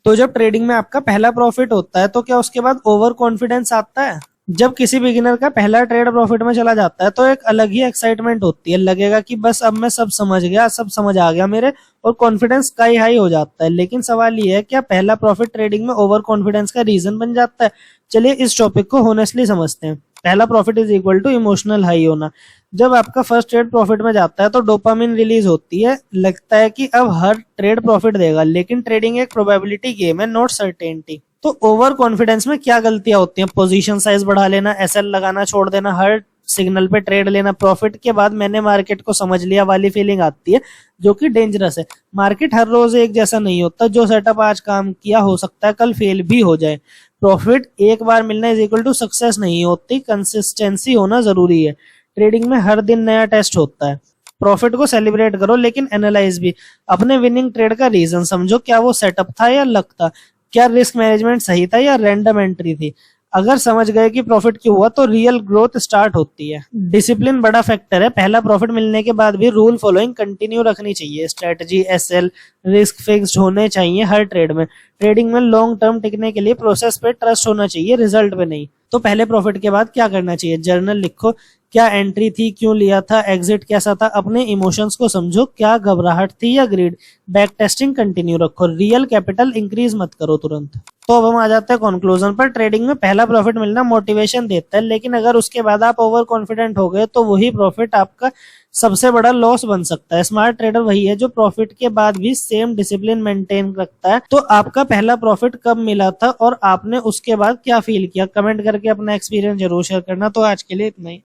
तो जब ट्रेडिंग में आपका पहला प्रॉफिट होता है तो क्या उसके बाद ओवर कॉन्फिडेंस आता है? जब किसी बिगिनर का पहला ट्रेड प्रॉफिट में चला जाता है तो एक अलग ही एक्साइटमेंट होती है, लगेगा कि बस अब मैं सब समझ गया, सब समझ आ गया मेरे, और कॉन्फिडेंस स्काई हाई हो जाता है। लेकिन सवाल ये है, क्या पहला प्रॉफिट ट्रेडिंग में ओवर कॉन्फिडेंस का रीजन बन जाता है? चलिए इस टॉपिक को होनेस्टली समझते हैं। पहला profit is equal to emotional high होना। जब आपका फर्स्ट ट्रेड प्रॉफिट में जाता है तो डोपामिन रिलीज होती है, लगता है कि अब हर ट्रेड प्रॉफिट देगा। लेकिन ट्रेडिंग एक प्रोबेबिलिटी गेम है, नॉट सर्टेनिटी। तो ओवर कॉन्फिडेंस में क्या गलतियां होती हैं? पोजीशन साइज बढ़ा लेना, एसएल लगाना छोड़ देना, हर सिग्नल पे ट्रेड लेना, प्रॉफिट के बाद मैंने मार्केट को समझ लिया वाली फीलिंग आती है, जो कि डेंजरस है। मार्केट हर रोज एक जैसा नहीं होता, जो सेटअप आज काम किया हो सकता है कल फेल भी हो जाए। प्रॉफिट एक बार मिलना इज इक्वल टू सक्सेस नहीं होती, कंसिस्टेंसी होना जरूरी है। ट्रेडिंग में हर दिन नया टेस्ट होता है। प्रॉफिट को सेलिब्रेट करो लेकिन एनालाइज भी। अपने विनिंग ट्रेड का रीजन समझो, क्या वो सेटअप था या लक था? क्या रिस्क मैनेजमेंट सही था या रैंडम एंट्री थी? अगर समझ गए कि प्रॉफिट क्यों हुआ तो रियल ग्रोथ स्टार्ट होती है। डिसिप्लिन बड़ा फैक्टर है। पहला प्रॉफिट मिलने के बाद भी रूल फॉलोइंग कंटिन्यू रखनी चाहिए। स्ट्रेटजी, एसएल, रिस्क फिक्स्ड होने चाहिए हर ट्रेड में। ट्रेडिंग में लॉन्ग टर्म टिकने के लिए प्रोसेस पे ट्रस्ट होना चाहिए, रिजल्ट पे नहीं। तो पहले प्रॉफिट के बाद क्या करना चाहिए? जर्नल लिखो, क्या एंट्री थी, क्यों लिया था, एग्जिट कैसा था, अपने इमोशंस को समझो, क्या घबराहट थी या ग्रीड। बैक टेस्टिंग कंटिन्यू रखो, रियल कैपिटल इंक्रीज मत करो तुरंत। तो अब हम आ जाते हैं कंक्लूजन पर। ट्रेडिंग में पहला प्रॉफिट मिलना मोटिवेशन देता है, लेकिन अगर उसके बाद आप ओवर कॉन्फिडेंट हो गए तो वही प्रॉफिट आपका सबसे बड़ा लॉस बन सकता है। स्मार्ट ट्रेडर वही है जो प्रॉफिट के बाद भी सेम डिसिप्लिन मेंटेन रखता है। तो आपका पहला प्रॉफिट कब मिला था और आपने उसके बाद क्या फील किया? कमेंट करके अपना एक्सपीरियंस जरूर शेयर करना। तो आज के लिए इतना ही।